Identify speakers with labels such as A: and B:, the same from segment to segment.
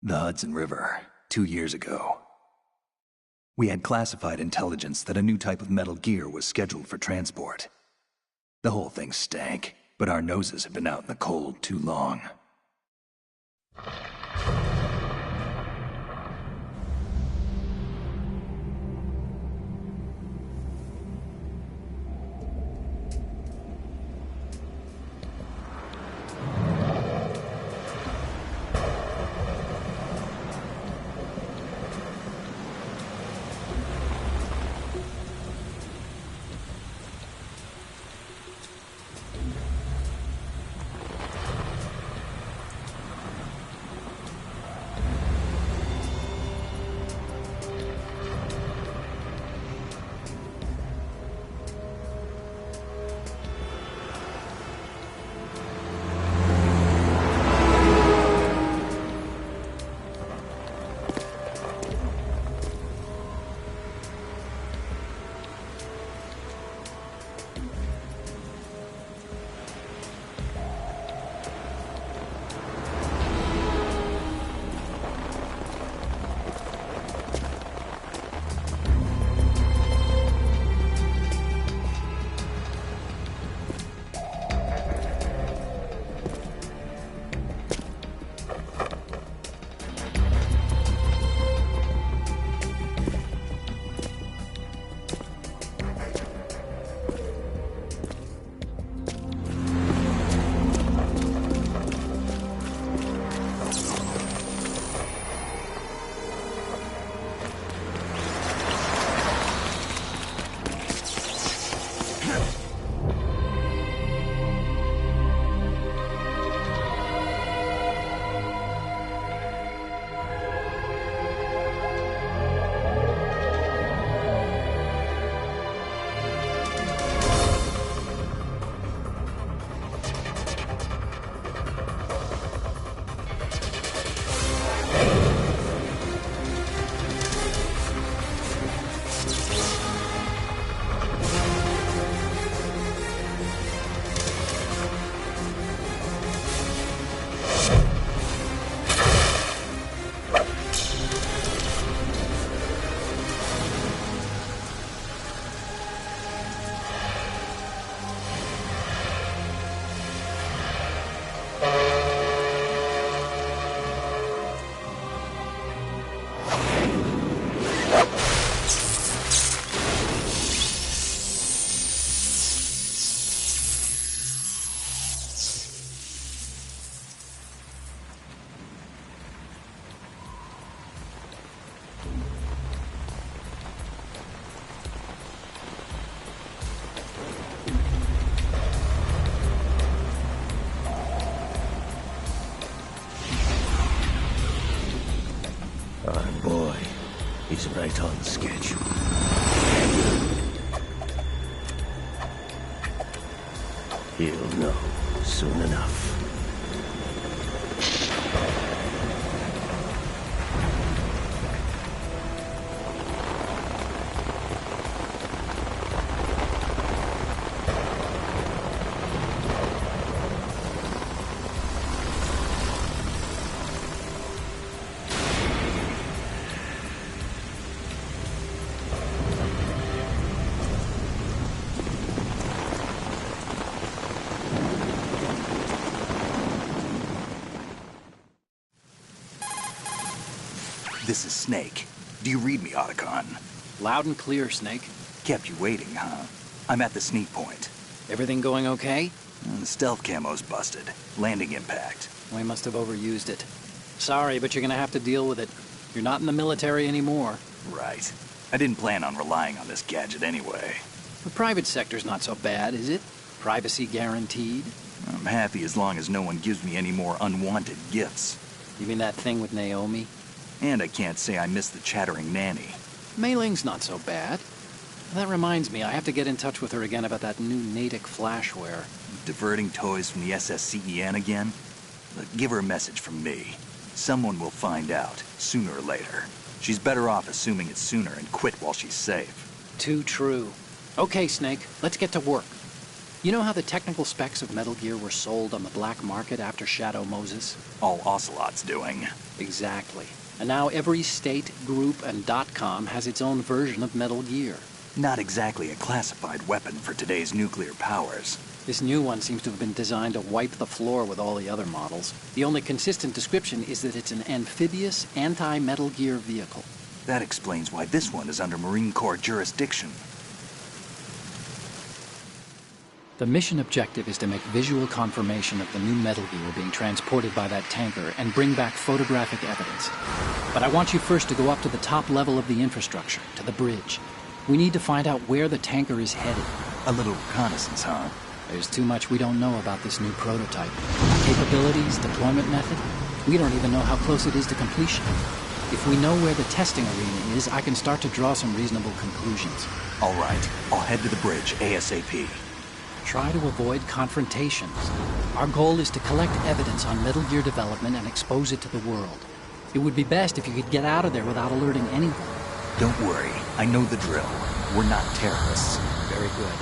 A: The Hudson River, 2 years ago. We had classified intelligence that a new type of Metal Gear was scheduled for transport. The whole thing stank, but our noses had been out in the cold too long.
B: Our boy, he's right on schedule. He'll know soon enough.
A: This is Snake. Do you read me, Otacon?
C: Loud and clear, Snake.
A: Kept you waiting, huh? I'm at the sneak point.
C: Everything going okay?
A: The stealth camo's busted. Landing impact.
C: We must have overused it. Sorry, but you're gonna have to deal with it. You're not in the military anymore.
A: Right. I didn't plan on relying on this gadget anyway.
C: The private sector's not so bad, is it? Privacy guaranteed?
A: I'm happy as long as no one gives me any more unwanted gifts.
C: You mean that thing with Naomi?
A: And I can't say I miss the chattering nanny.
C: Mei Ling's not so bad. That reminds me, I have to get in touch with her again about that new Natick flashware.
A: Diverting toys from the SSCEN again? Look, give her a message from me. Someone will find out, sooner or later. She's better off assuming it sooner and quit while she's safe.
C: Too true. Okay, Snake, let's get to work. You know how the technical specs of Metal Gear were sold on the black market after Shadow Moses?
A: All Ocelot's doing.
C: Exactly. And now every state, group, and .com has its own version of Metal Gear.
A: Not exactly a classified weapon for today's nuclear powers.
C: This new one seems to have been designed to wipe the floor with all the other models. The only consistent description is that it's an amphibious, anti-Metal Gear vehicle.
A: That explains why this one is under Marine Corps jurisdiction.
C: The mission objective is to make visual confirmation of the new Metal Gear being transported by that tanker and bring back photographic evidence. But I want you first to go up to the top level of the infrastructure, to the bridge. We need to find out where the tanker is headed.
A: A little reconnaissance, huh?
C: There's too much we don't know about this new prototype. Capabilities, deployment method. We don't even know how close it is to completion. If we know where the testing arena is, I can start to draw some reasonable conclusions.
A: All right, I'll head to the bridge ASAP.
C: Try to avoid confrontations. Our goal is to collect evidence on Metal Gear development and expose it to the world. It would be best if you could get out of there without alerting anyone.
A: Don't worry, I know the drill. We're not terrorists.
C: Very good.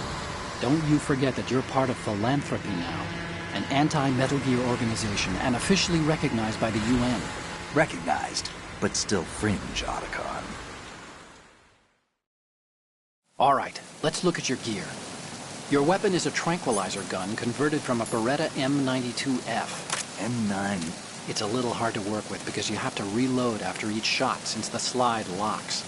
C: Don't you forget that you're part of Philanthropy now, an anti-Metal Gear organization and officially recognized by the UN.
A: Recognized, but still fringe, Otacon.
C: All right, let's look at your gear. Your weapon is a tranquilizer gun converted from a Beretta M92F.
A: M9.
C: It's a little hard to work with because you have to reload after each shot since the slide locks.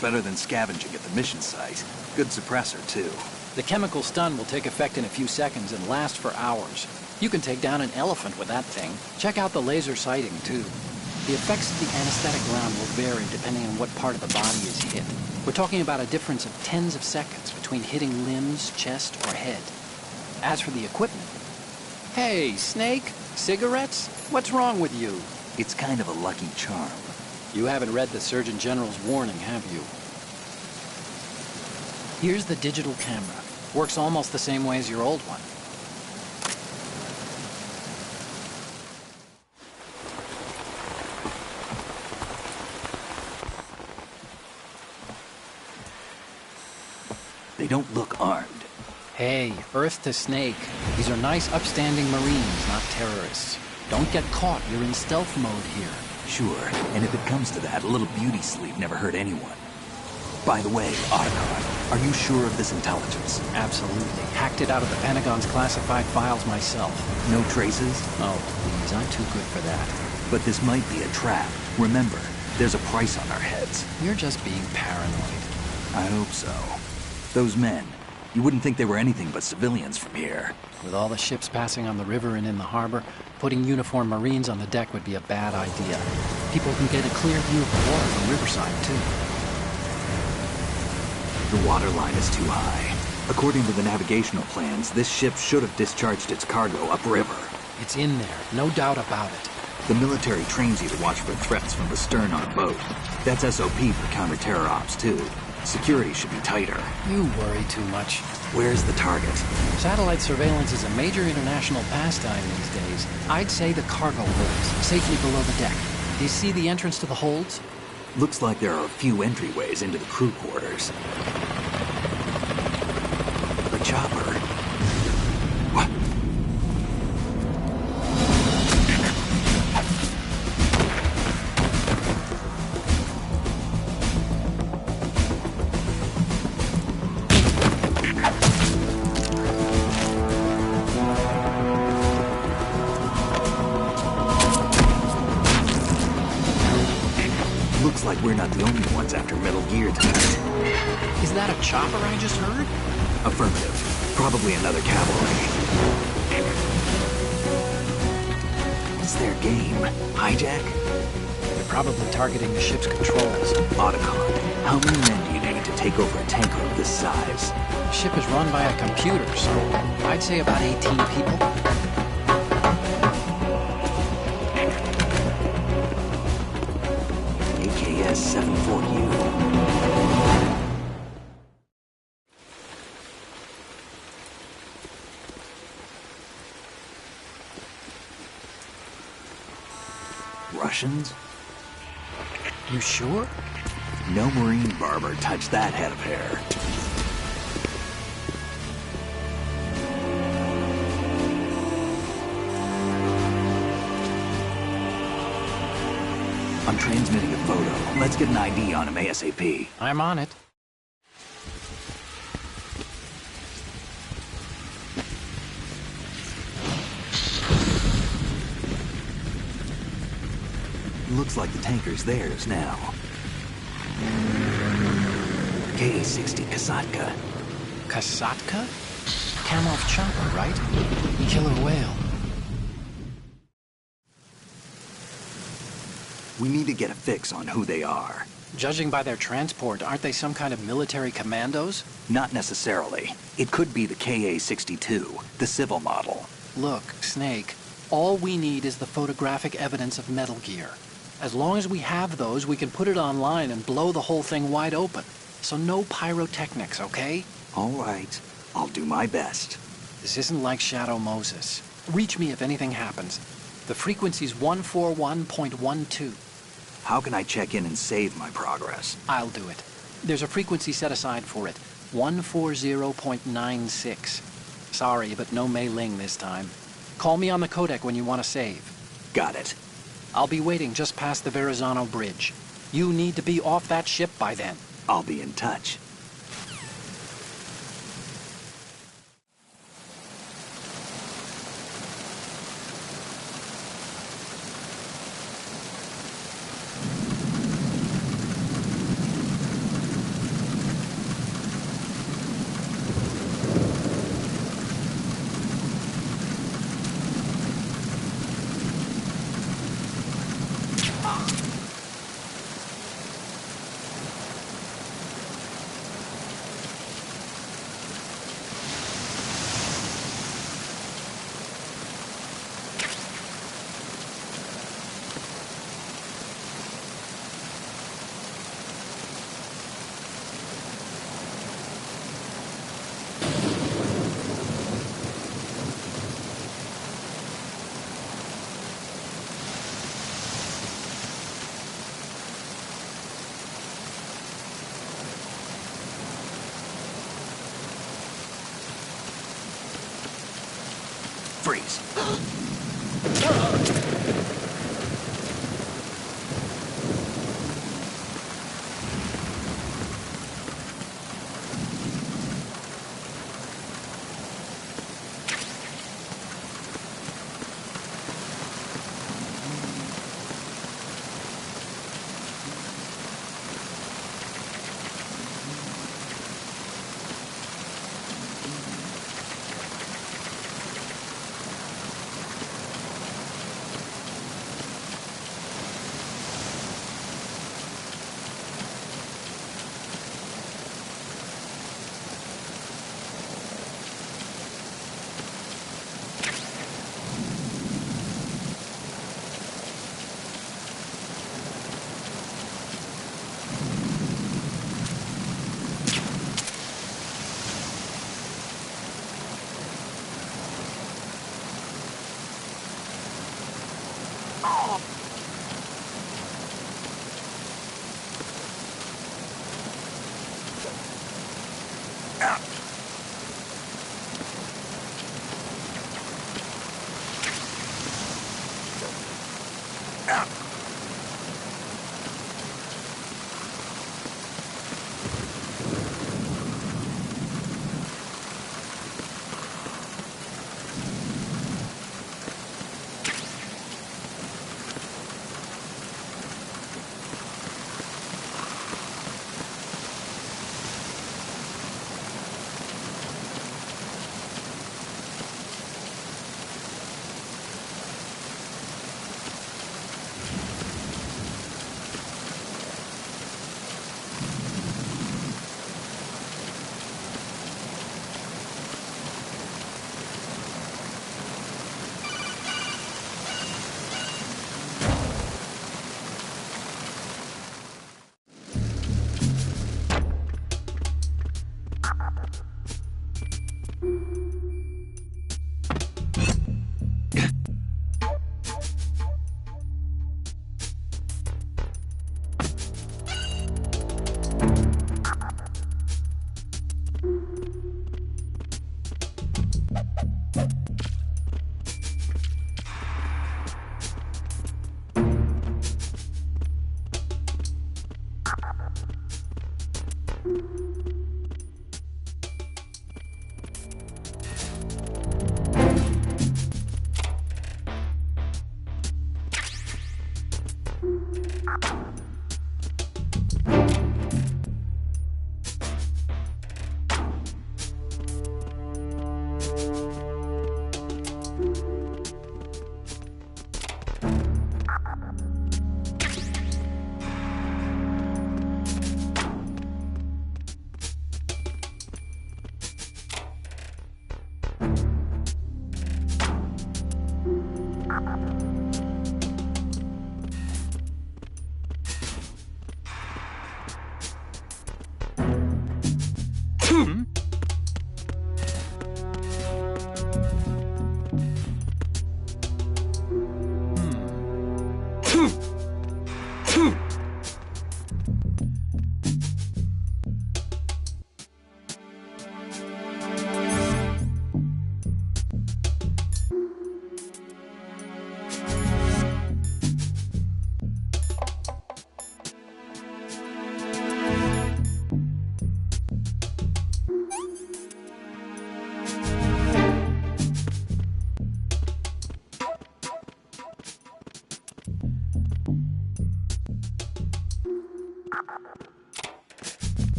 A: Better than scavenging at the mission site. Good suppressor, too.
C: The chemical stun will take effect in a few seconds and last for hours. You can take down an elephant with that thing. Check out the laser sighting, too. The effects of the anesthetic round will vary depending on what part of the body is hit. We're talking about a difference of tens of seconds between hitting limbs, chest, or head. As for the equipment... Hey, Snake? Cigarettes? What's wrong with you?
A: It's kind of a lucky charm.
C: You haven't read the Surgeon General's warning, have you? Here's the digital camera. Works almost the same way as your old one.
A: They don't look armed.
C: Hey, Earth to Snake. These are nice, upstanding Marines, not terrorists. Don't get caught. You're in stealth mode here.
A: Sure, and if it comes to that, a little beauty sleep never hurt anyone. By the way, Otacon, are you sure of this intelligence?
C: Absolutely. Hacked it out of the Pentagon's classified files myself.
A: No traces?
C: Oh, please, I'm too good for that.
A: But this might be a trap. Remember, there's a price on our heads.
C: You're just being paranoid.
A: I hope so. Those men, you wouldn't think they were anything but civilians from here.
C: With all the ships passing on the river and in the harbor, putting uniformed Marines on the deck would be a bad idea. People can get a clear view of the water from Riverside, too.
A: The water line is too high. According to the navigational plans, this ship should have discharged its cargo upriver.
C: It's in there, no doubt about it.
A: The military trains you to watch for threats from the stern on a boat. That's SOP for counter-terror ops, too. Security should be tighter.
C: You worry too much.
A: Where's the target?
C: Satellite surveillance is a major international pastime these days. I'd say the cargo holds, safely below the deck. Do you see the entrance to the holds?
A: Looks like there are a few entryways into the crew quarters. The chopper. What? Looks like we're not the only ones after Metal Gear tonight.
C: Is that a chopper I just heard?
A: Affirmative. Probably another cavalry. What's their game? Hijack?
C: They're probably targeting the ship's controls.
A: Otacon, how many men do you need to take over a tanker of this size?
C: The ship is run by a computer, so I'd say about 18 people.
A: AKS 74U. Russians?
C: You sure?
A: No Marine barber touched that head of hair. I'm transmitting a photo. Let's get an ID on him ASAP.
C: I'm on it.
A: Looks like the tanker's theirs now. KA-60 Kasatka.
C: Kasatka? Kamov chopper, right? Killer whale.
A: We need to get a fix on who they are.
C: Judging by their transport, aren't they some kind of military commandos?
A: Not necessarily. It could be the KA-62, the civil model.
C: Look, Snake, all we need is the photographic evidence of Metal Gear. As long as we have those, we can put it online and blow the whole thing wide open. So no pyrotechnics, okay?
A: All right. I'll do my best.
C: This isn't like Shadow Moses. Reach me if anything happens. The frequency's 141.12.
A: How can I check in and save my progress?
C: I'll do it. There's a frequency set aside for it. 140.96. Sorry, but no Mei Ling this time. Call me on the codec when you want to save.
A: Got it.
C: I'll be waiting just past the Verrazano Bridge. You need to be off that ship by then.
A: I'll be in touch. Freeze.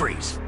A: Freeze.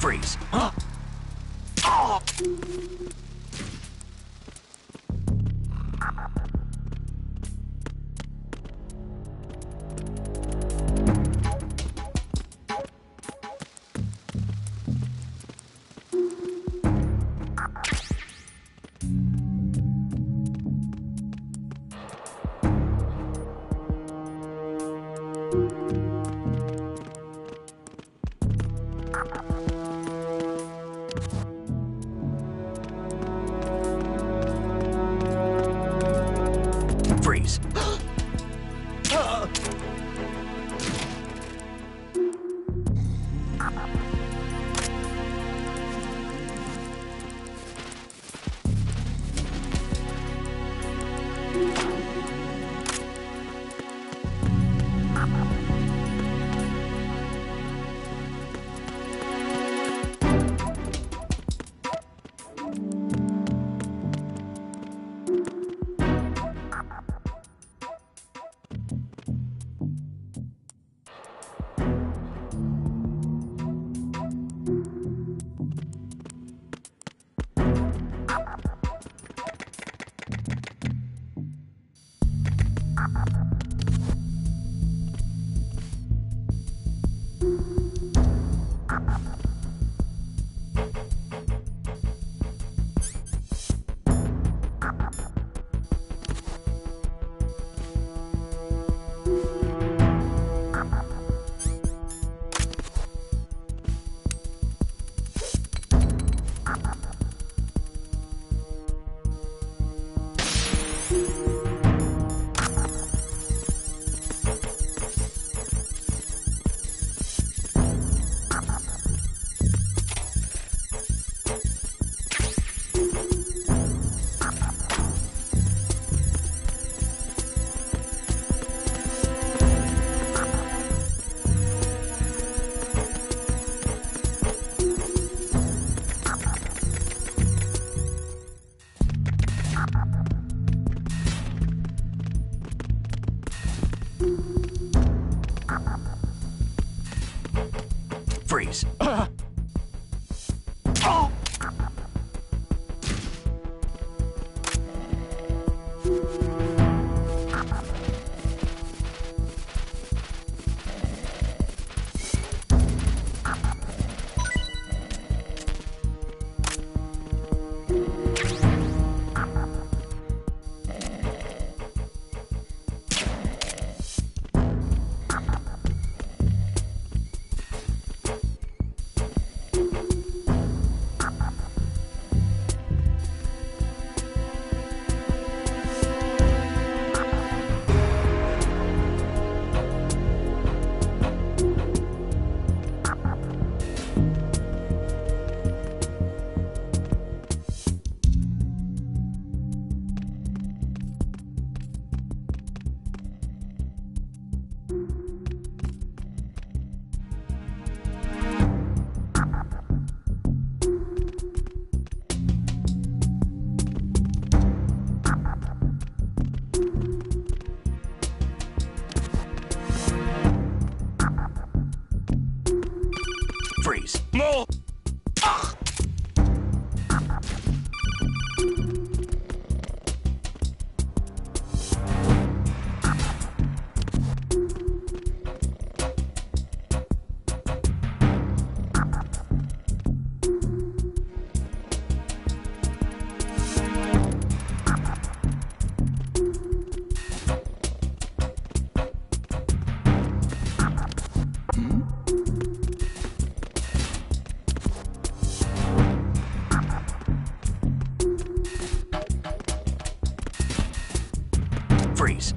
A: Freeze. Huh? Oh! Freeze. Freeze.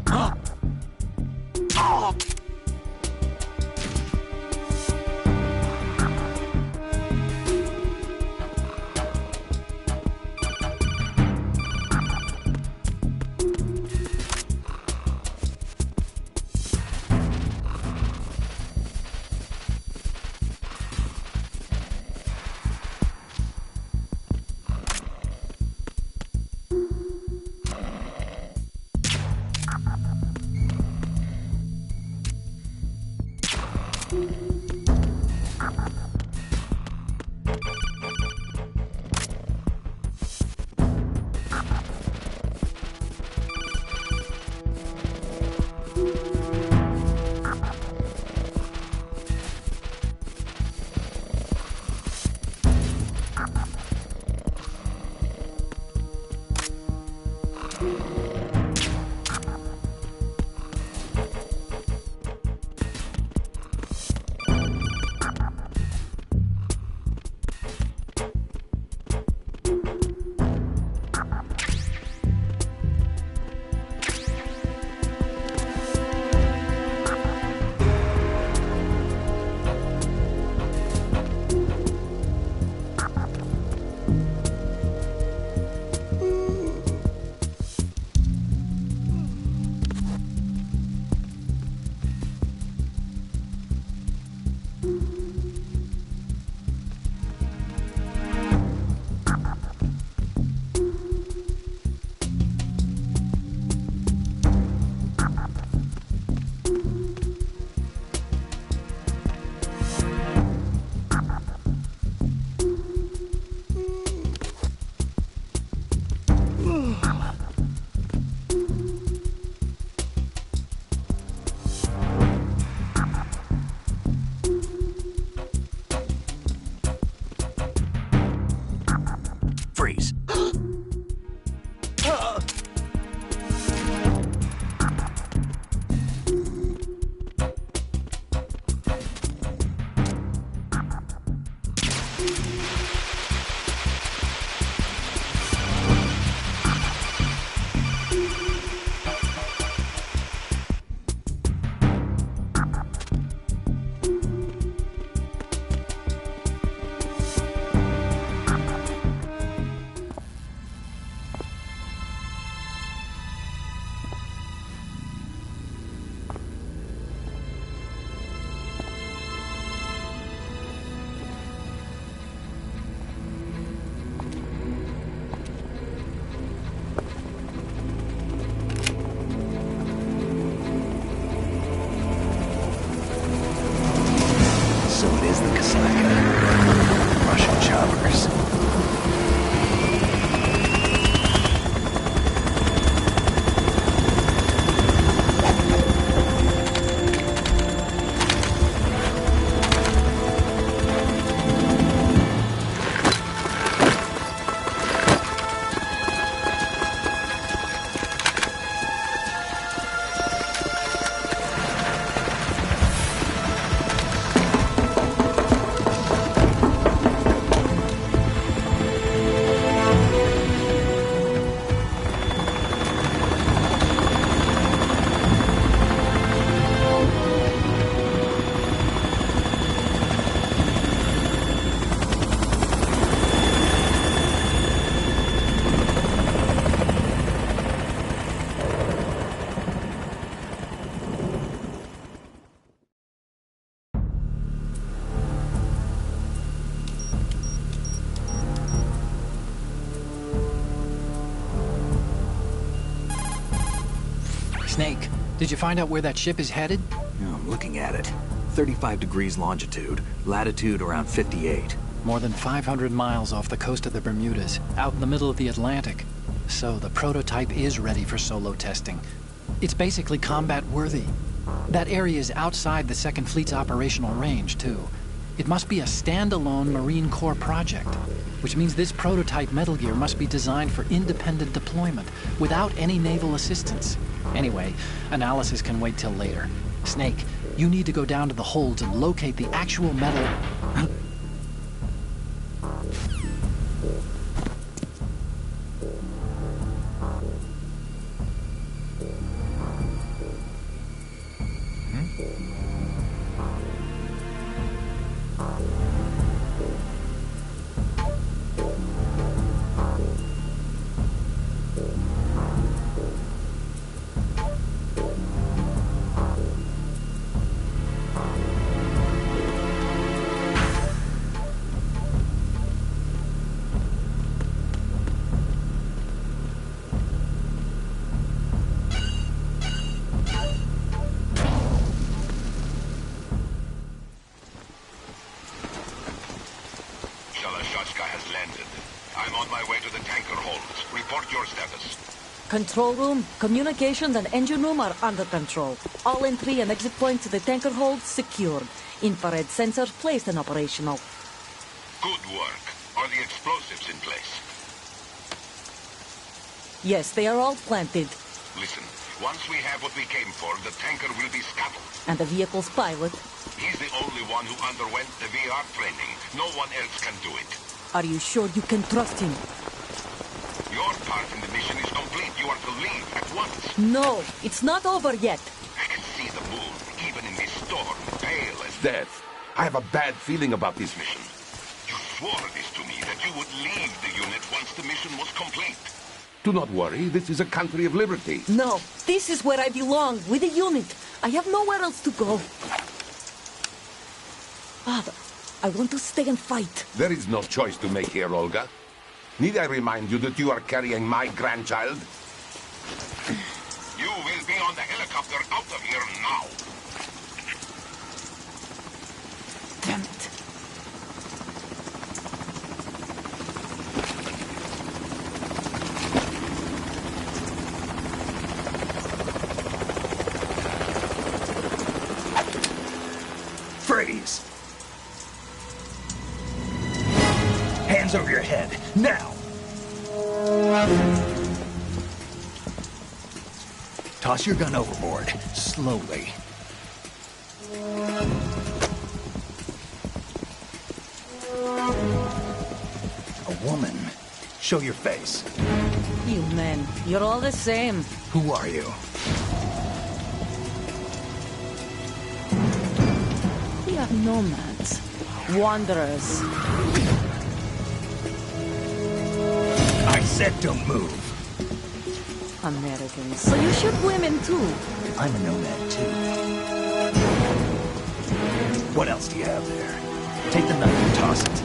A: Freeze. So it is the Kasaka. Russian choppers.
C: Snake, did you find out where that ship is headed?
A: Yeah, I'm looking at it. 35 degrees longitude, latitude around 58.
C: More than 500 miles off the coast of the Bermudas, out in the middle of the Atlantic. So the prototype is ready for solo testing. It's basically combat-worthy. That area is outside the Second Fleet's operational range, too. It must be a standalone Marine Corps project, which means this prototype Metal Gear must be designed for independent deployment, without any naval assistance. Anyway, analysis can wait till later. Snake, you need to go down to the holds and locate the actual metal...
D: Control room, communications, and engine room are under control. All entry and exit points to the tanker hold secured. Infrared sensors placed and operational.
E: Good work. Are the explosives in place?
D: Yes, they are all planted.
E: Listen, once we have what we came for, the tanker will be scuttled.
D: And the vehicle's pilot?
E: He's the only one who underwent the VR training. No one else can do it.
D: Are you sure you can trust him?
E: Your part in the mission is complete. You are to leave at once.
D: No, it's not over yet.
E: I can see the moon, even in this storm, pale as death. I have a bad feeling about this mission. You swore this to me, that you would leave the unit once the mission was complete. Do not worry, this is a country of liberty.
D: No, this is where I belong, with the unit. I have nowhere else to go. Father, I want to stay and fight.
E: There is no choice to make here, Olga. Need I remind you that you are carrying my grandchild? You will be on the helicopter out of here now.
D: Damn it.
A: Freeze! Hands over your head, now! Toss your gun overboard, slowly. A woman. Show your face.
D: You men, you're all the same.
A: Who are you?
D: We are nomads. Wanderers.
A: I said don't move.
D: Americans. So you shoot women too.
A: I'm a nomad too. What else do you have there? Take the knife and toss it.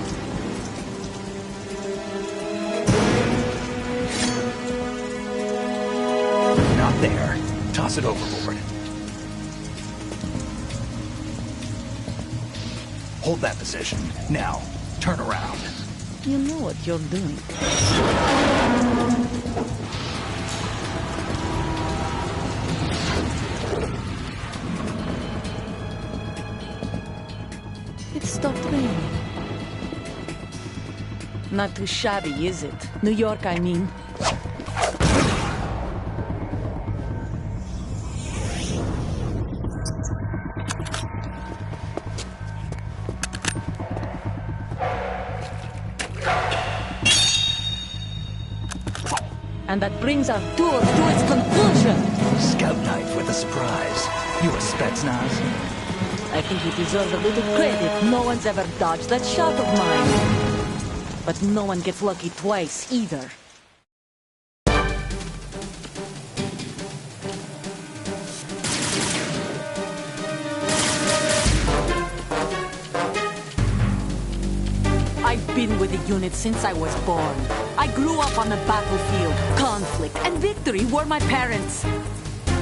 A: Not there. Toss it overboard. Hold that position. Now, turn around.
D: You know what you're doing. It stopped raining. Not too shabby, is it? New York, I mean. And that brings our tour to its conclusion.
A: Scout knife with a surprise. You a Spetsnaz?
D: I think you deserve a little credit. No one's ever dodged that shot of mine. But no one gets lucky twice, either. I've been with the unit since I was born. I grew up on the battlefield. Conflict and victory were my parents.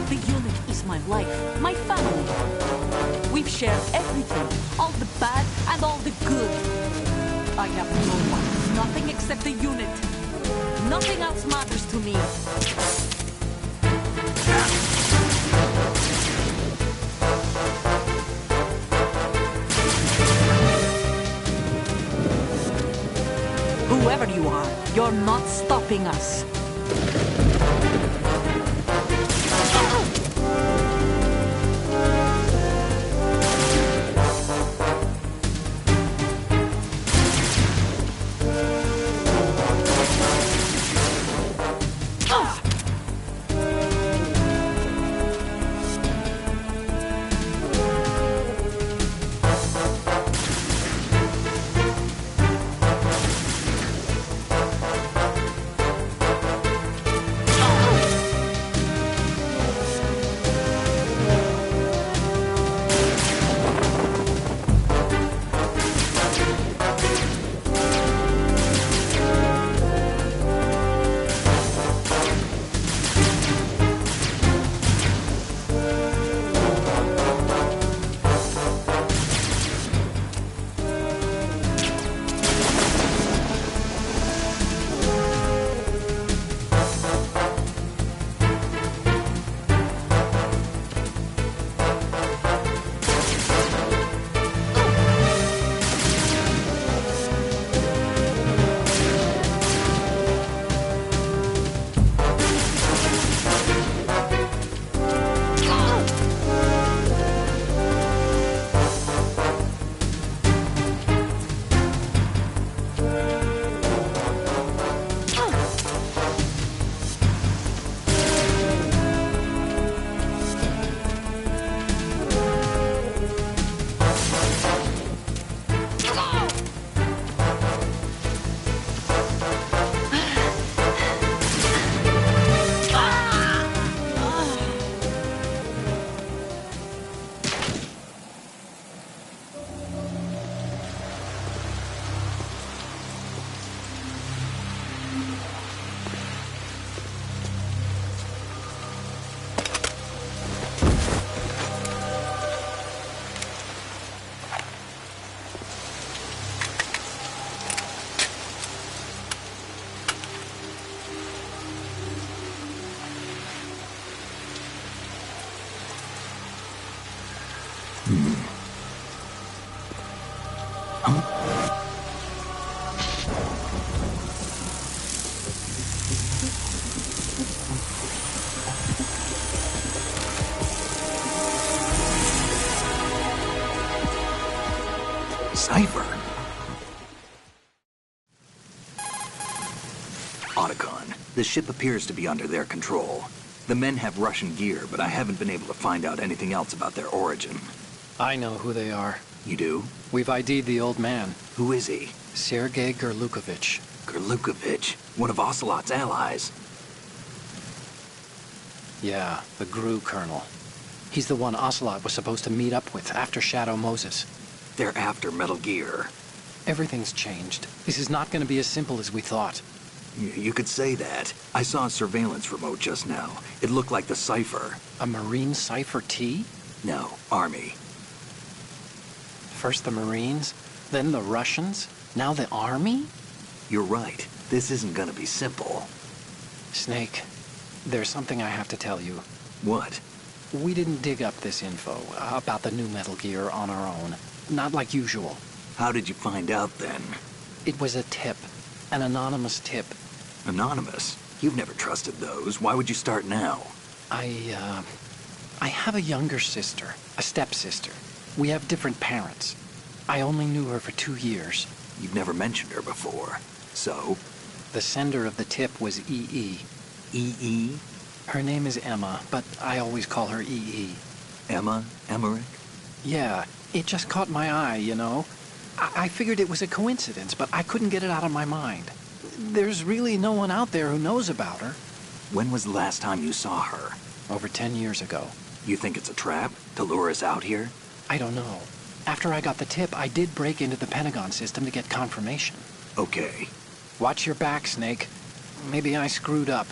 D: The unit is my life, my family. We've shared everything, all the bad and all the good. I have no one, nothing except the unit. Nothing else matters to me. Whoever you are, you're not stopping us.
A: cipher. Otacon, the ship appears to be under their control. The men have Russian gear, but I haven't been able to find out anything else about their origin.
C: I know who they are.
A: You do?
C: We've ID'd the old man,
A: Who is he?
C: Sergei Gerlukovich.
A: Gerlukovich, one of Ocelot's allies.
C: Yeah, the GRU colonel. He's the one Ocelot was supposed to meet up with after Shadow Moses.
A: They're after Metal Gear.
C: Everything's changed. This is not going to be as simple as we thought.
A: You could say that. I saw a surveillance remote just now. It looked like the cipher.
C: A Marine Cipher T?
A: No, Army.
C: First the Marines, then the Russians, now the Army?
A: You're right. This isn't gonna be simple.
C: Snake, there's something I have to tell you.
A: What?
C: We didn't dig up this info about the new Metal Gear on our own. Not like usual.
A: How did you find out then?
C: It was a tip. An anonymous tip.
A: Anonymous? You've never trusted those. Why would you start now?
C: I have a younger sister, a stepsister. We have different parents. I only knew her for 2 years.
A: You've never mentioned her before. So?
C: The sender of the tip was EE.
A: EE?
C: Her name is Emma, but I always call her EE.
A: Emma? Emmerich?
C: Yeah, it just caught my eye, you know? I figured it was a coincidence, but I couldn't get it out of my mind. There's really no one out there who knows about her.
A: When was the last time you saw her?
C: Over 10 years ago.
A: You think it's a trap? To lure us out here?
C: I don't know. After I got the tip, I did break into the Pentagon system to get confirmation.
A: Okay.
C: Watch your back, Snake. Maybe I screwed up.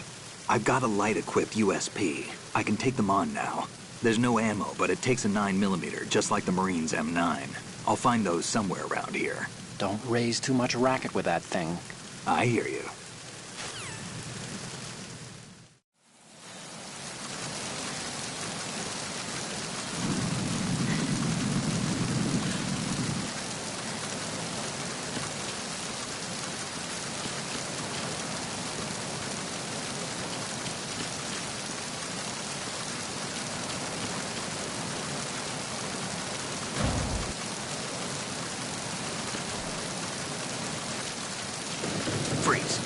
A: I've got a light-equipped USP. I can take them on now. There's no ammo, but it takes a 9mm, just like the Marines' M9. I'll find those somewhere around here.
C: Don't raise too much racket with that thing.
A: I hear you. Freeze.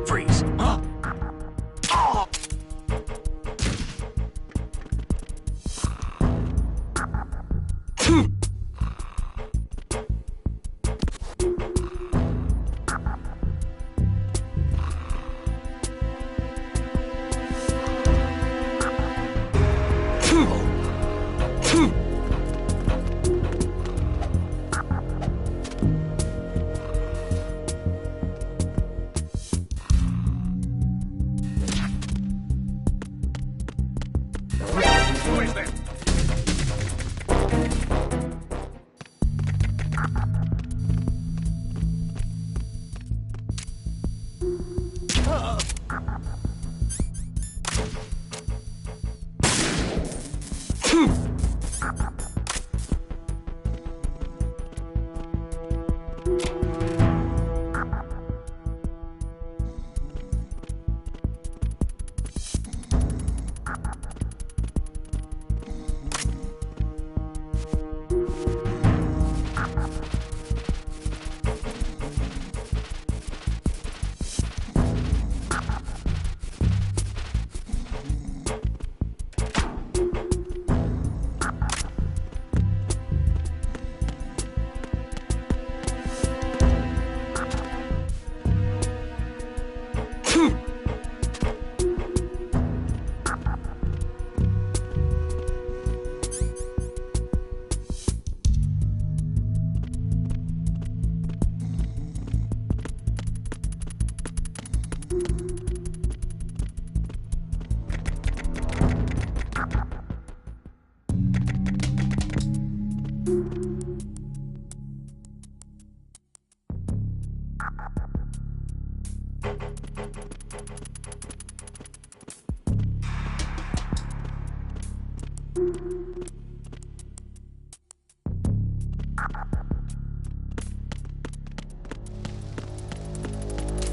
A: Freeze. Huh? Oh.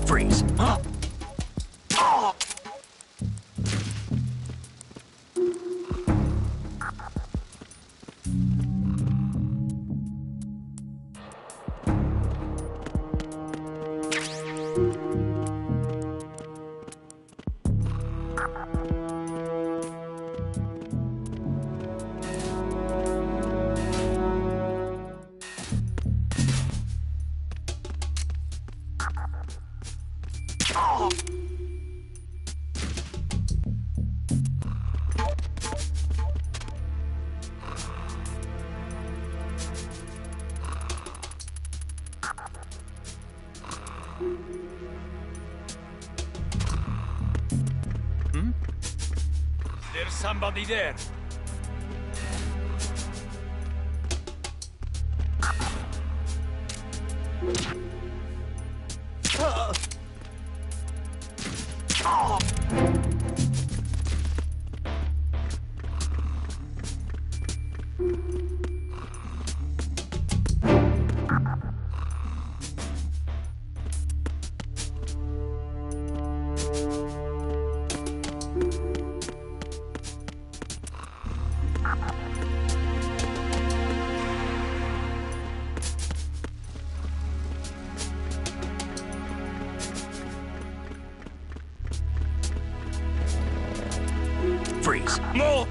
A: Freeze. Huh? Oh.
F: There's somebody there.
A: Freeze.
F: No!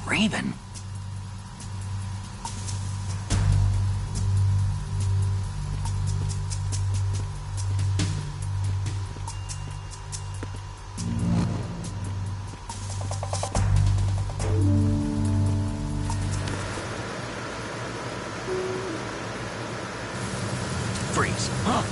A: Raven? Freeze. Huh?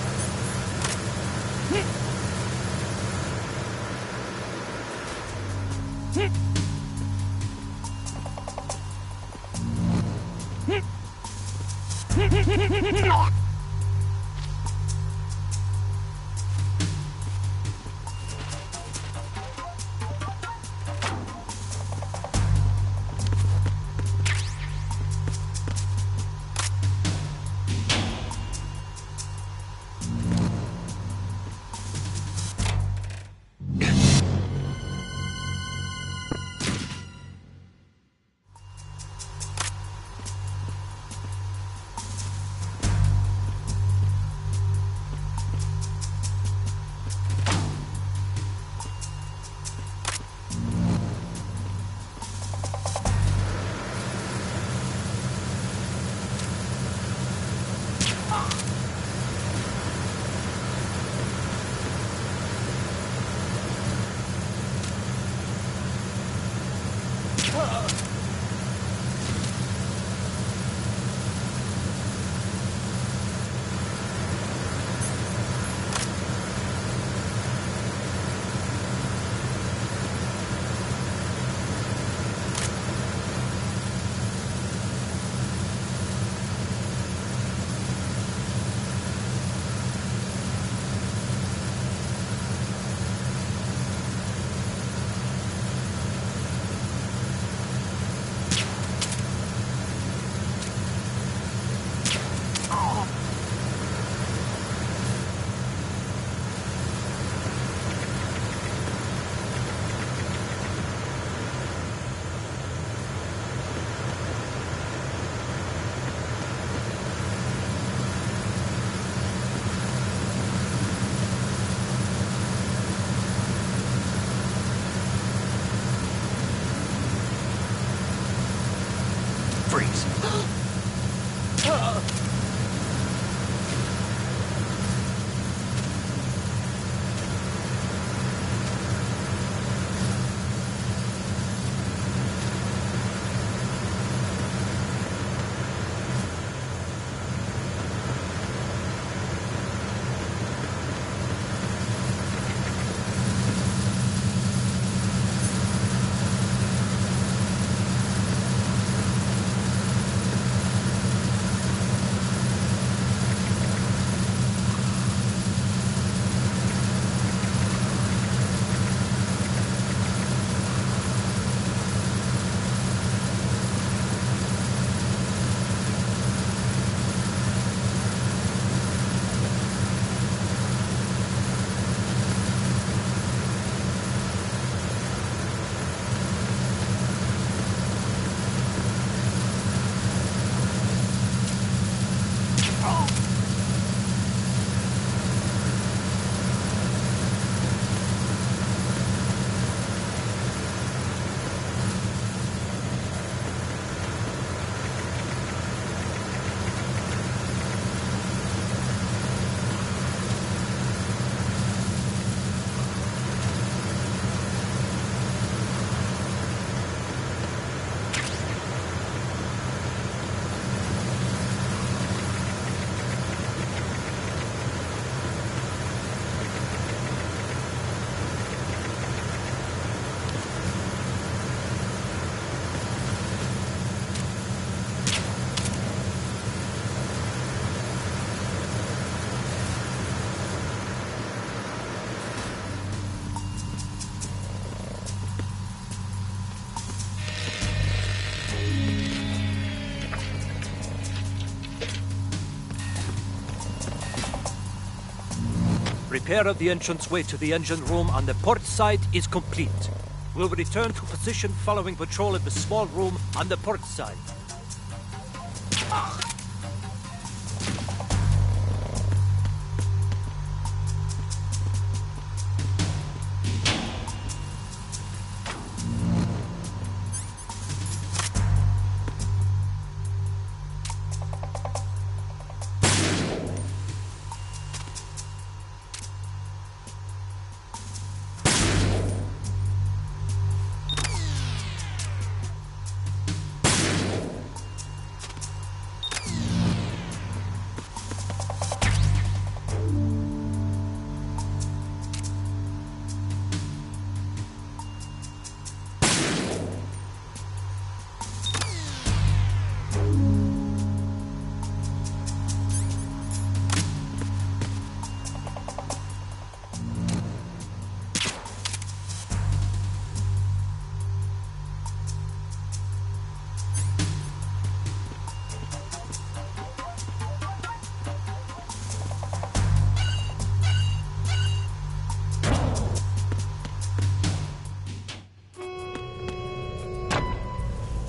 A: Freeze.
G: Repair of the entranceway to the engine room on the port side is complete. We'll return to position following patrol of the small room on the port side.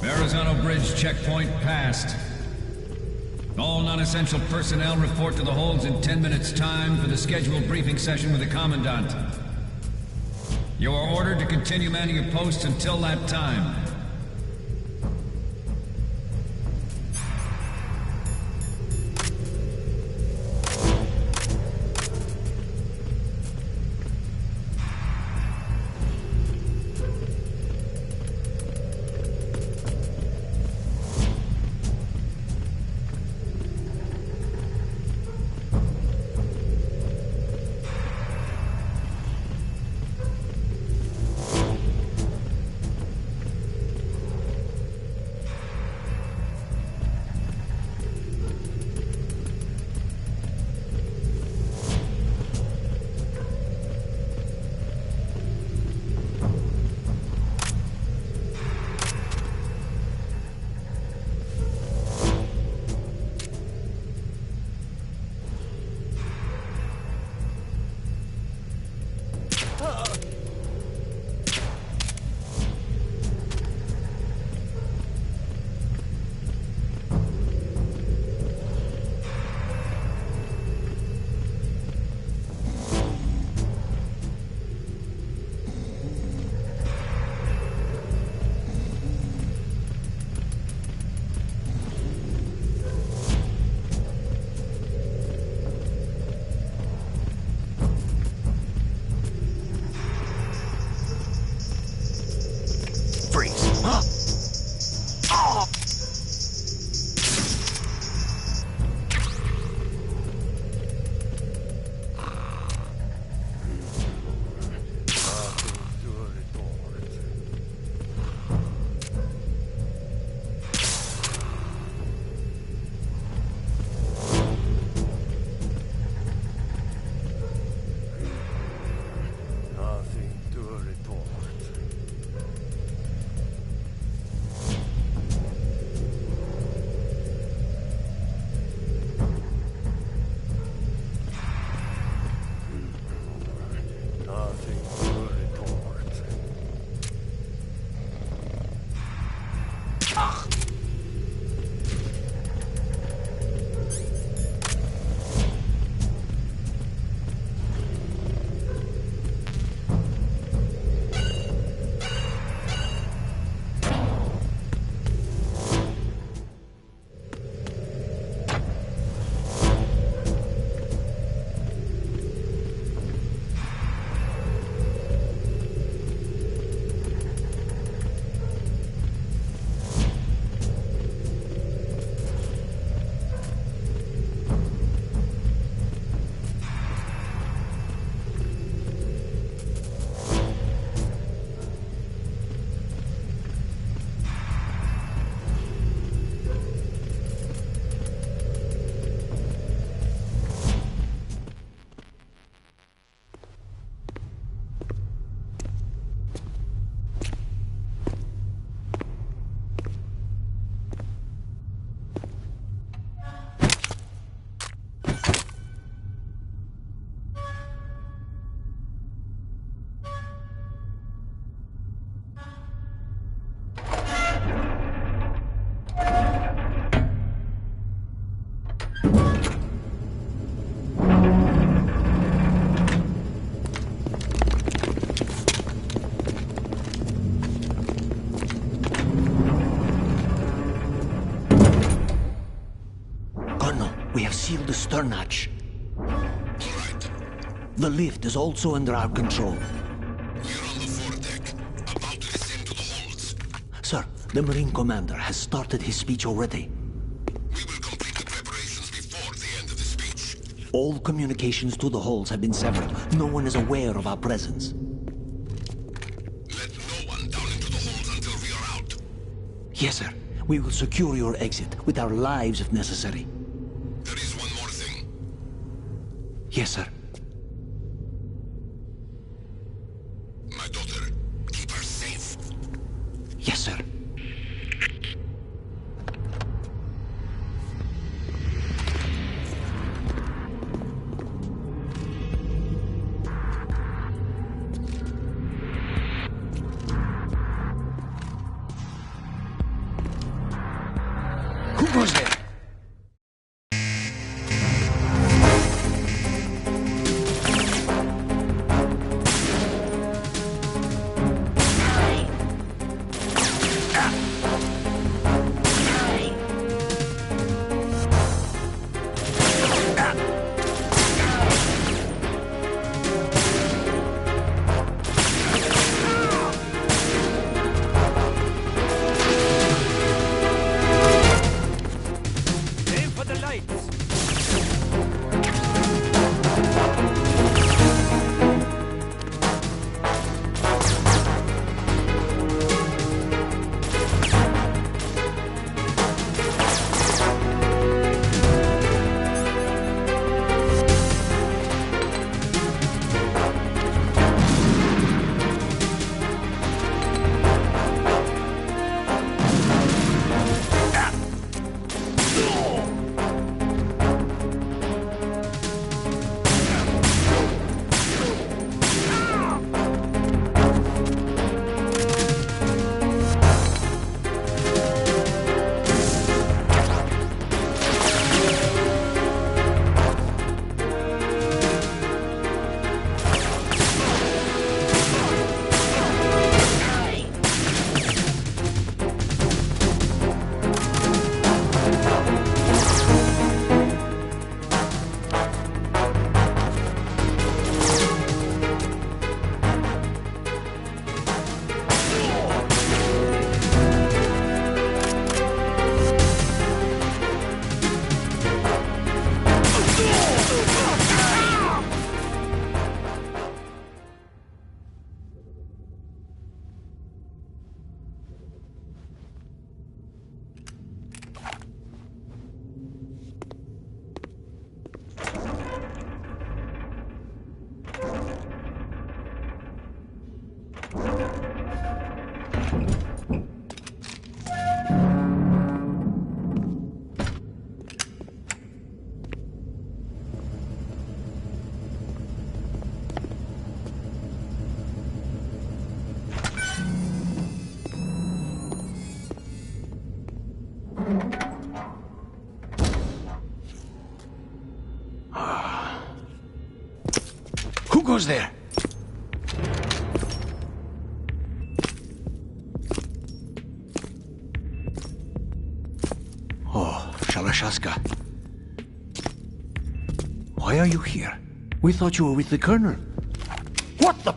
H: Verrazano Bridge checkpoint passed. All non-essential personnel report to the holds in 10 minutes' time for the scheduled briefing session with the Commandant. You are ordered to continue manning your posts until that time.
B: We have sealed the stern hatch.
E: All right.
B: The lift is also under our control.
E: We're on the foredeck, about to descend to the holds.
B: Sir, the Marine Commander has started his speech already.
E: We will complete the preparations before the end of the speech.
B: All communications to the holds have been severed. No one is aware of our presence.
E: Let no one down into the holds until we are out.
B: Yes, sir. We will secure your exit with our lives if necessary.
E: There is one more thing.
B: Yes, sir.
E: My daughter, keep her safe.
B: Yes, sir.
F: goes there? Who goes there?
B: Oh, Shalashaska. Why are you here? We thought you were with the Colonel.
F: What the...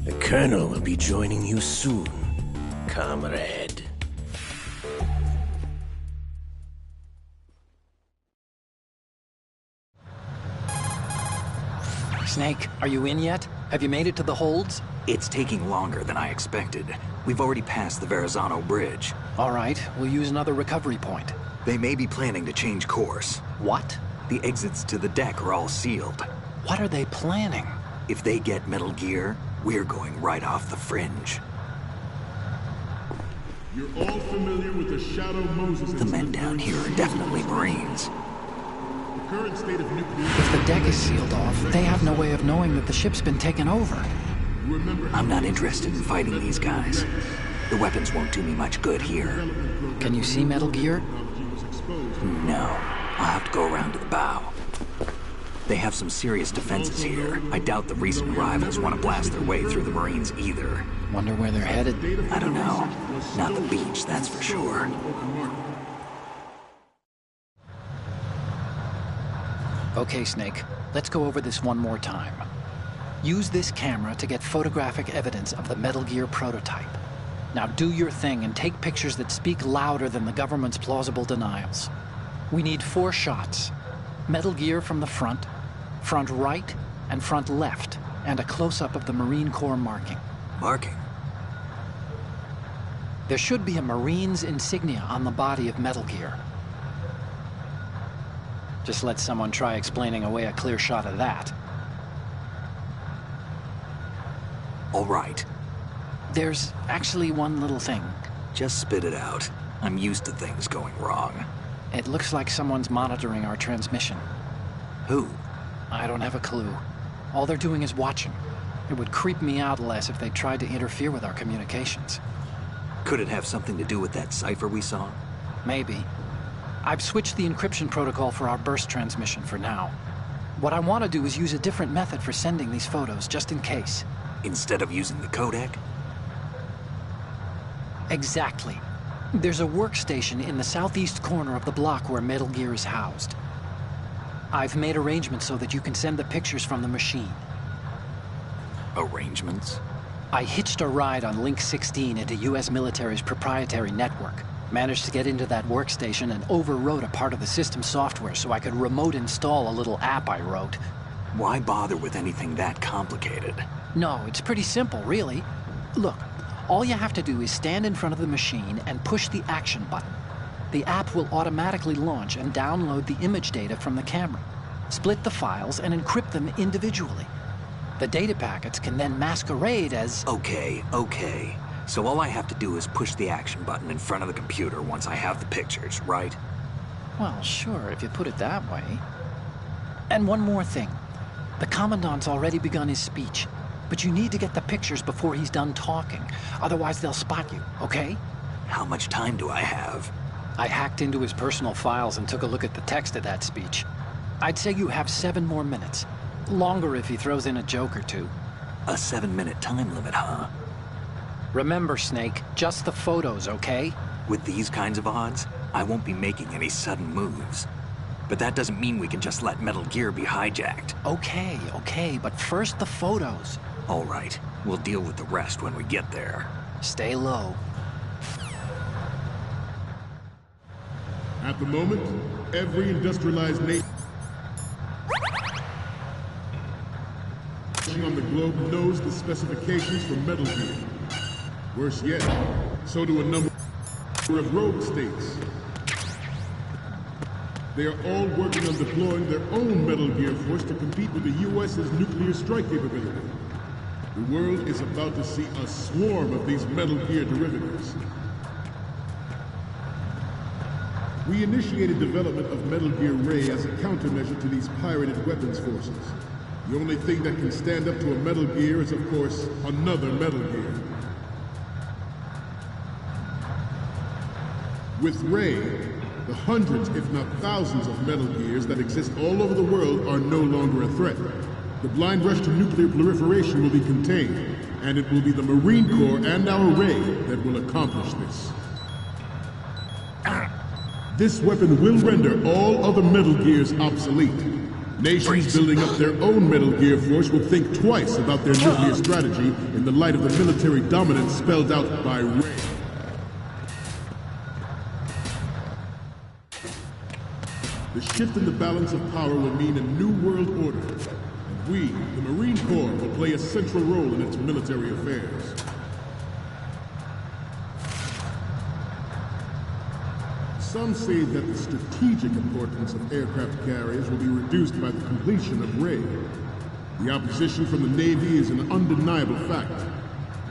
B: The Colonel will be joining you soon, comrade.
C: Snake, are you in yet? Have you made it to the holds?
A: It's taking longer than I expected. We've already passed the Verrazano Bridge.
C: All right, we'll use another recovery point.
A: They may be planning to change course.
C: What?
A: The exits to the deck are all sealed.
C: What are they planning?
A: If they get Metal Gear, we're going right off the fringe.
I: You're all familiar with the Shadow Moses.
A: The men down here are definitely Marines.
I: The current state of nuclear...
C: If the deck is sealed off, they have no way of knowing that the ship's been taken over.
A: I'm not interested in fighting these guys. The weapons won't do me much good here.
C: Can you see Metal Gear?
A: No. I'll have to go around to the bow. They have some serious defenses here. I doubt the recent rivals want to blast their way through the Marines either.
C: Wonder where they're headed.
A: I don't know. Not the beach, that's for sure.
C: Okay, Snake. Let's go over this one more time. Use this camera to get photographic evidence of the Metal Gear prototype. Now do your thing and take pictures that speak louder than the government's plausible denials. We need 4 shots. Metal Gear from the front right, and front left, and a close-up of the Marine Corps marking.
A: Marking?
C: There should be a Marine's insignia on the body of Metal Gear. Just let someone try explaining away a clear shot of that.
A: All right.
C: There's actually one little thing.
A: Just spit it out. I'm used to things going wrong.
C: It looks like someone's monitoring our transmission.
A: Who?
C: I don't have a clue. All they're doing is watching. It would creep me out less if they tried to interfere with our communications.
A: Could it have something to do with that cipher we saw?
C: Maybe. I've switched the encryption protocol for our burst transmission for now. What I want to do is use a different method for sending these photos, just in case.
A: Instead of using the codec?
C: Exactly. There's a workstation in the southeast corner of the block where Metal Gear is housed. I've made arrangements so that you can send the pictures from the machine.
A: Arrangements?
C: I hitched a ride on Link 16 into U.S. military's proprietary network. Managed to get into that workstation and overwrote a part of the system software so I could remote install a little app I wrote.
A: Why bother with anything that complicated?
C: No, it's pretty simple, really. Look, all you have to do is stand in front of the machine and push the action button. The app will automatically launch and download the image data from the camera, split the files, and encrypt them individually. The data packets can then masquerade as...
A: Okay. So all I have to do is push the action button in front of the computer once I have the pictures, right?
C: Well, sure, if you put it that way. And one more thing. The Commandant's already begun his speech, but you need to get the pictures before he's done talking. Otherwise, they'll spot you, okay?
A: How much time do I have?
C: I hacked into his personal files and took a look at the text of that speech. I'd say you have 7 more minutes. Longer if he throws in a joke or two.
A: A 7-minute time limit, huh?
C: Remember, Snake, just the photos, okay?
A: With these kinds of odds, I won't be making any sudden moves. But that doesn't mean we can just let Metal Gear be hijacked.
C: Okay, but first the photos.
A: All right, we'll deal with the rest when we get there.
C: Stay low.
I: At the moment, every industrialized nation on the globe knows the specifications for Metal Gear. Worse yet, so do a number of rogue states. They are all working on deploying their own Metal Gear force to compete with the U.S.'s nuclear strike capability. The world is about to see a swarm of these Metal Gear derivatives. We initiated development of Metal Gear Ray as a countermeasure to these pirated weapons forces. The only thing that can stand up to a Metal Gear is, of course, another Metal Gear. With Ray, the hundreds, if not thousands, of Metal Gears that exist all over the world are no longer a threat. The blind rush to nuclear proliferation will be contained, and it will be the Marine Corps and our Ray that will accomplish this. This weapon will render all other Metal Gears obsolete. Nations building up their own Metal Gear force will think twice about their nuclear strategy in the light of the military dominance spelled out by Ray. The shift in the balance of power will mean a new world order. And we, the Marine Corps, will play a central role in its military affairs. Some say that the strategic importance of aircraft carriers will be reduced by the completion of Ray. The opposition from the Navy is an undeniable fact.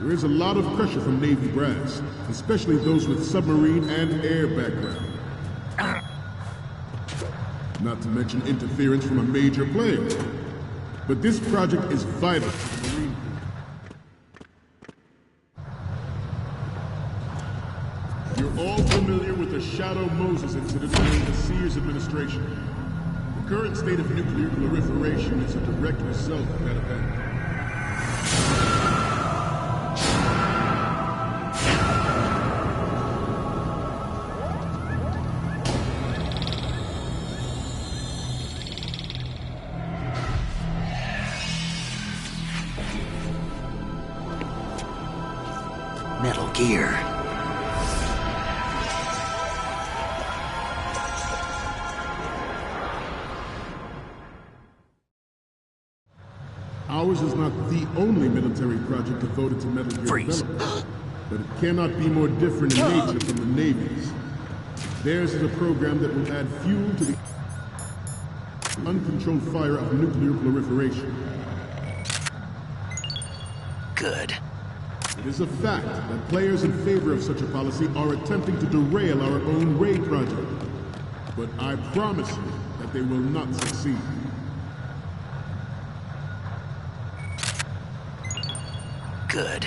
I: There is a lot of pressure from Navy brass, especially those with submarine and air background. Not to mention interference from a major player. But this project is vital to the Marine Corps. You're all familiar with the Shadow Moses incident during the Sears administration. The current state of nuclear proliferation is a direct result of that event.
A: Metal Gear.
I: Ours is not the only military project devoted to Metal Gear development, but it cannot be more different in nature from the Navy's. Theirs is a program that will add fuel to the uncontrolled fire of nuclear proliferation.
B: Good.
I: It is a fact that players in favor of such a policy are attempting to derail our own Ray project. But I promise you that they will not succeed.
B: Good.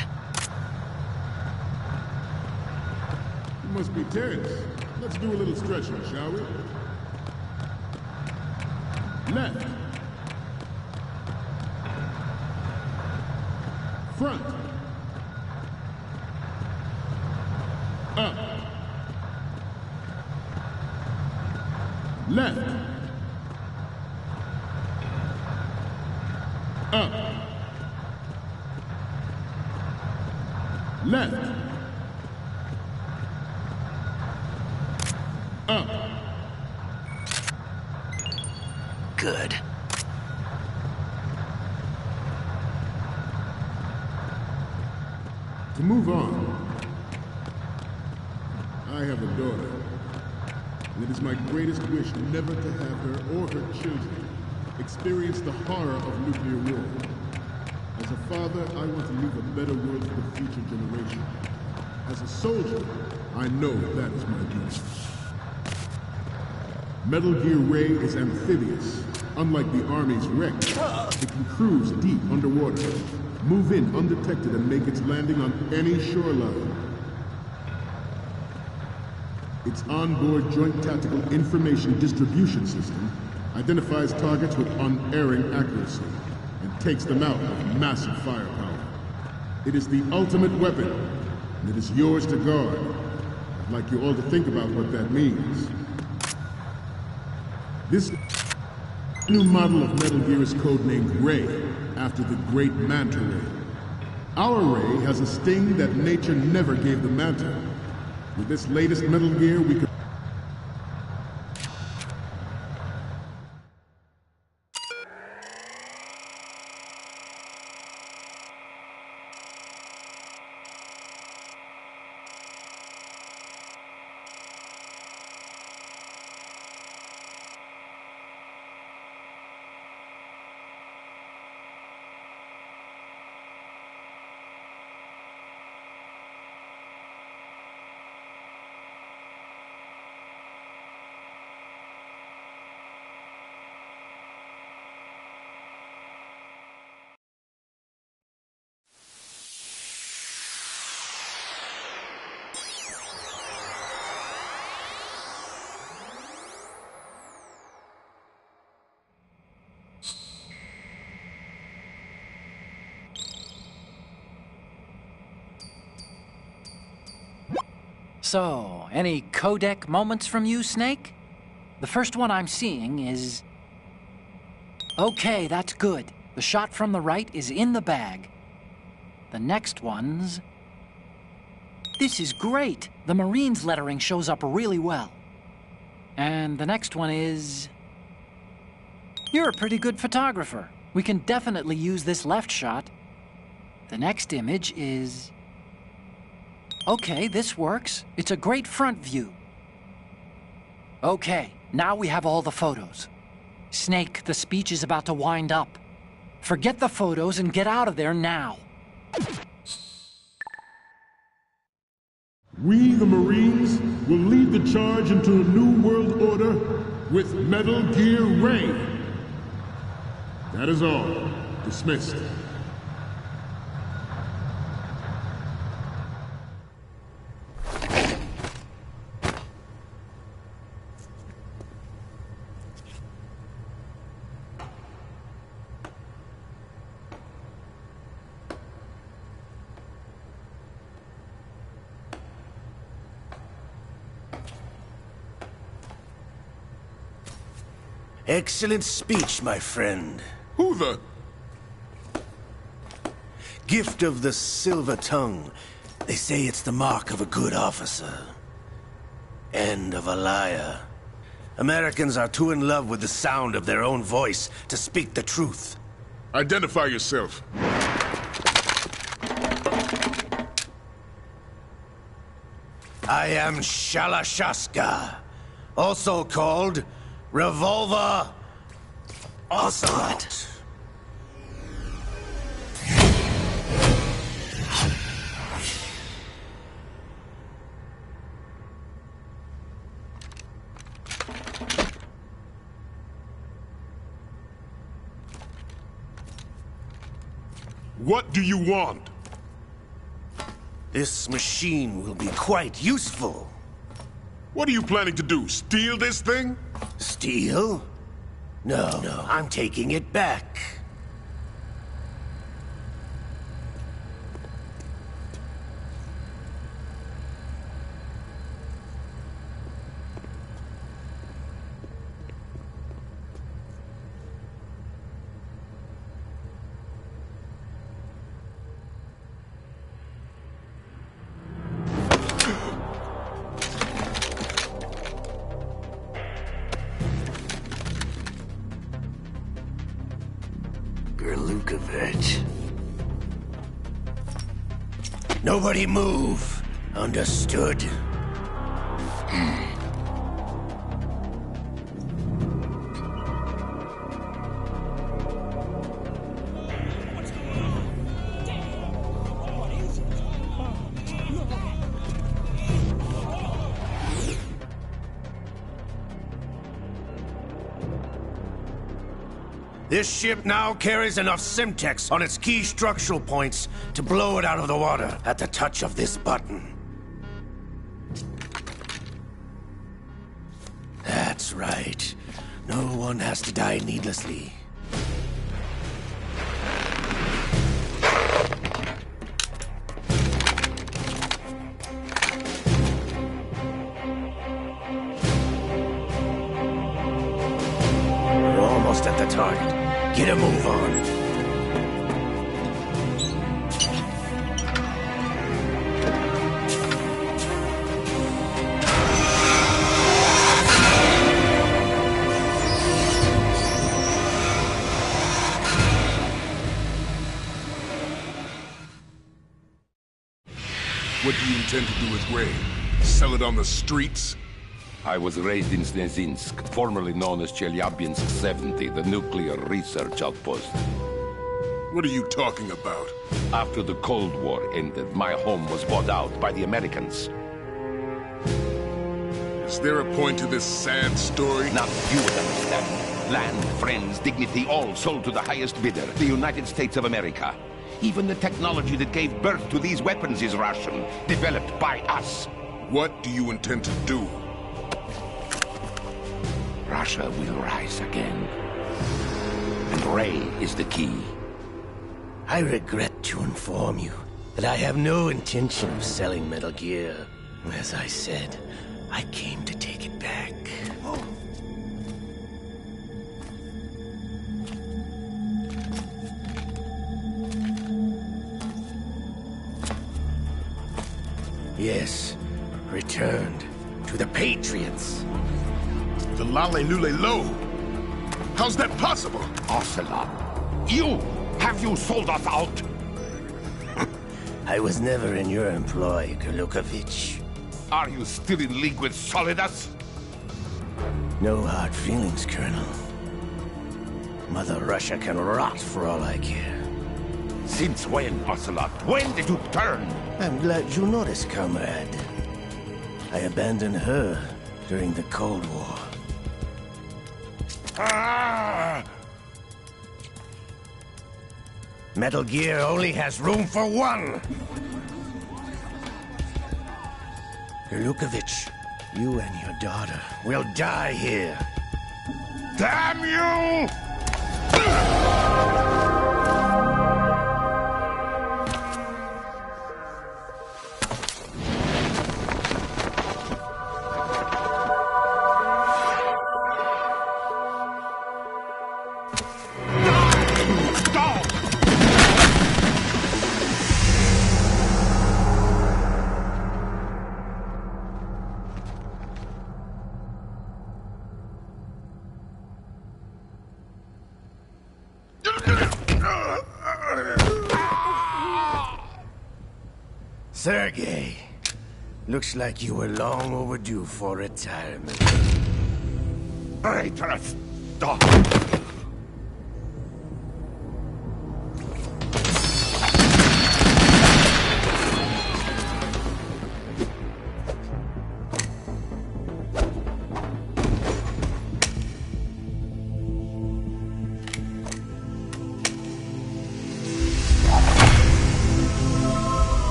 I: You must be tense. Let's do a little stretching, shall we? Left. Front. Up. Left. Up. Left. Up.
B: Good.
I: To move on, I have a daughter, and it is my greatest wish never to have her or her children experience the horror of nuclear war. As a father, I want to leave a better world for the future generation. As a soldier, I know that is my duty. Metal Gear Ray is amphibious. Unlike the Army's wreck, it can cruise deep underwater, move in undetected and make its landing on any shoreline. Its onboard Joint Tactical Information Distribution System identifies targets with unerring accuracy and takes them out with massive firepower. It is the ultimate weapon, and it is yours to guard. I'd like you all to think about what that means. This new model of Metal Gear is codenamed Ray, after the great Manta Ray. Our Ray has a sting that nature never gave the Manta. With this latest Metal Gear, we could...
C: So, any codec moments from you, Snake? The first one I'm seeing is... Okay, that's good. The shot from the right is in the bag. The next one's... This is great! The Marines lettering shows up really well. And the next one is... You're a pretty good photographer. We can definitely use this left shot. The next image is... Okay, this works. It's a great front view. Okay, now we have all the photos. Snake, the speech is about to wind up. Forget the photos and get out of there now.
I: We, the Marines, will lead the charge into a new world order with Metal Gear Ray. That is all. Dismissed.
B: Excellent speech, my friend.
I: Who the...
B: Gift of the silver tongue. They say it's the mark of a good officer. And of a liar. Americans are too in love with the sound of their own voice to speak the truth.
I: Identify yourself.
B: I am Shalashaska, also called Revolver Ocelot.
I: What do you want?
B: This machine will be quite useful.
I: What are you planning to do, steal this thing?
B: Steal? No, I'm taking it back. Nobody move. Understood? This ship now carries enough Simtex on its key structural points to blow it out of the water at the touch of this button. That's right. No one has to die needlessly. We're almost at the target. Get a move on.
I: What do you intend to do with Ray? Sell it on the streets?
E: I was raised in Snezinsk, formerly known as Chelyabinsk 70, the nuclear research outpost.
I: What are you talking about?
E: After the Cold War ended, my home was bought out by the Americans.
I: Is there a point to this sad story?
E: Now you would understand. Land, friends, dignity, all sold to the highest bidder, the United States of America. Even the technology that gave birth to these weapons is Russian, developed by us.
I: What do you intend to do?
E: Russia will rise again. And Ray is the key.
B: I regret to inform you that I have no intention of selling Metal Gear. As I said, I came to take it back. Yes, returned to the Patriots.
I: The Lale Lule Lo? How's that possible?
E: Ocelot, have you sold us out?
B: I was never in your employ, Gurlukovich.
E: Are you still in league with Solidus?
B: No hard feelings, Colonel. Mother Russia can rot for all I care.
E: Since when, Ocelot? When did you turn?
B: I'm glad you noticed, comrade. I abandoned her during the Cold War.
E: Ah!
B: Metal Gear only has room for one! Gurlukovich, you and your daughter will die here.
E: Damn you!
B: Sergei, looks like you were long overdue for retirement.
E: Traitorous dog!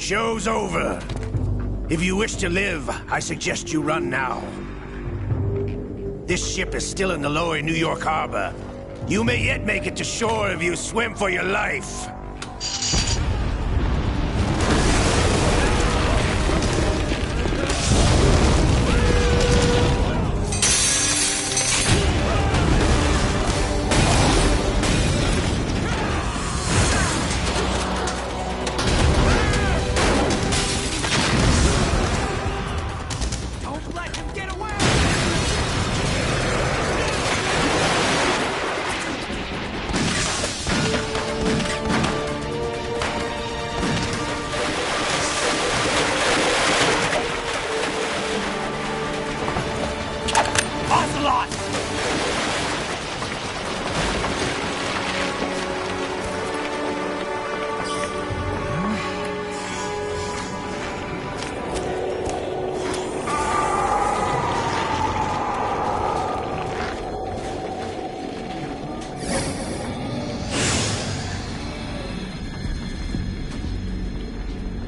B: Show's over. If you wish to live, I suggest you run now. This ship is still in the lower New York harbor. You may yet make it to shore if you swim for your life.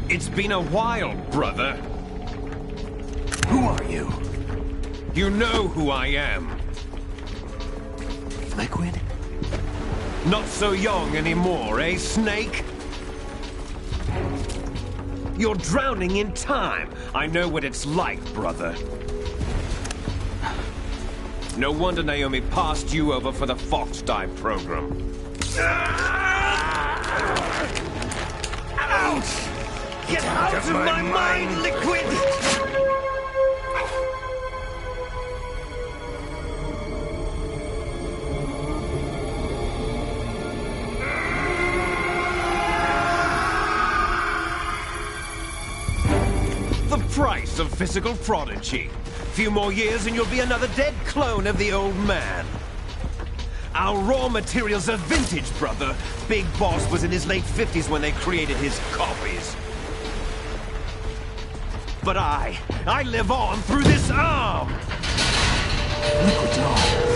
J: It's been a while, brother.
A: Who are you?
J: You know who I am.
A: Liquid?
J: Not so young anymore, eh, Snake? You're drowning in time. I know what it's like, brother. No wonder Naomi passed you over for the Fox Dive program.
B: Ouch!
J: Get out of my mind, Liquid! The price of physical prodigy. Few more years and you'll be another dead clone of the old man. Our raw materials are vintage, brother. Big Boss was in his late 50s when they created his copies. But I live on through this arm!
A: Liquid's arm.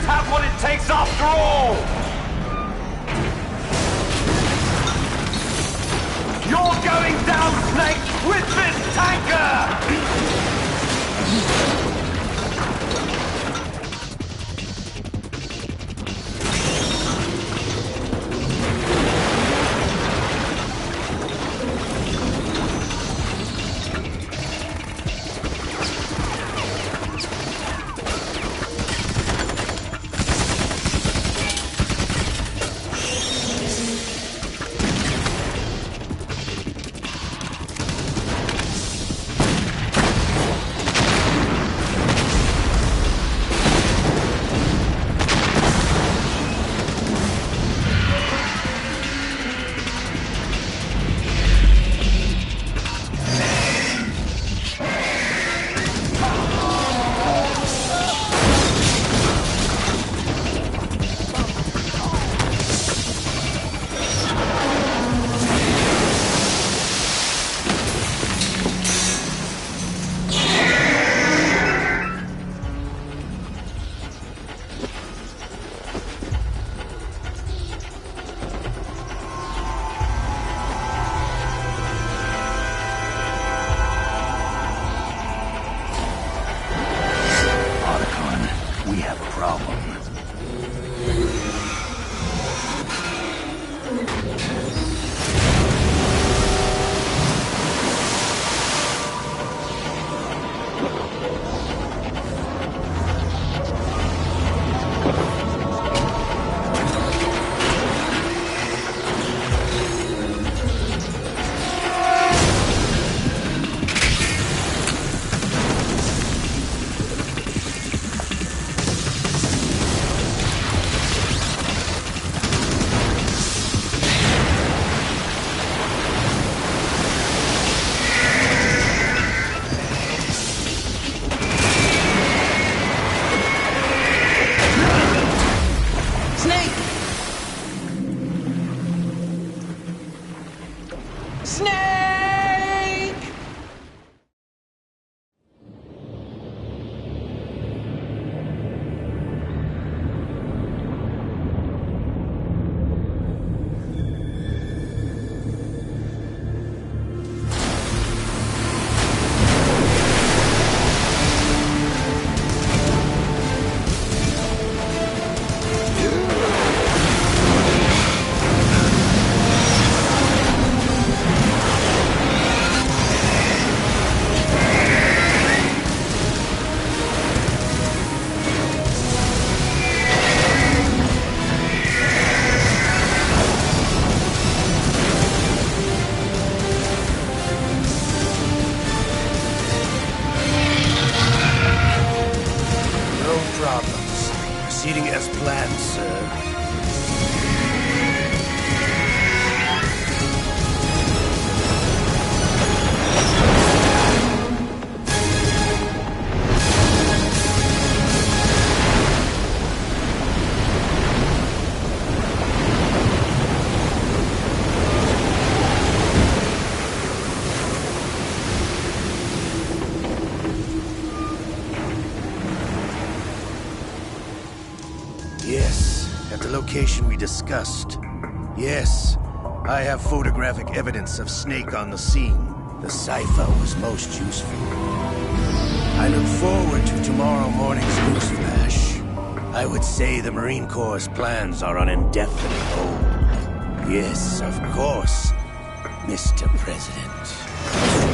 J: Have what it takes after all! You're going down, Snake, with this tanker!
K: Snake!
B: Proceeding as planned, sir. Yes, at the location we discussed. Yes, I have photographic evidence of Snake on the scene. The cipher was most useful. I look forward to tomorrow morning's news flash. I would say the Marine Corps' plans are on indefinite hold. Yes, of course, Mr. President.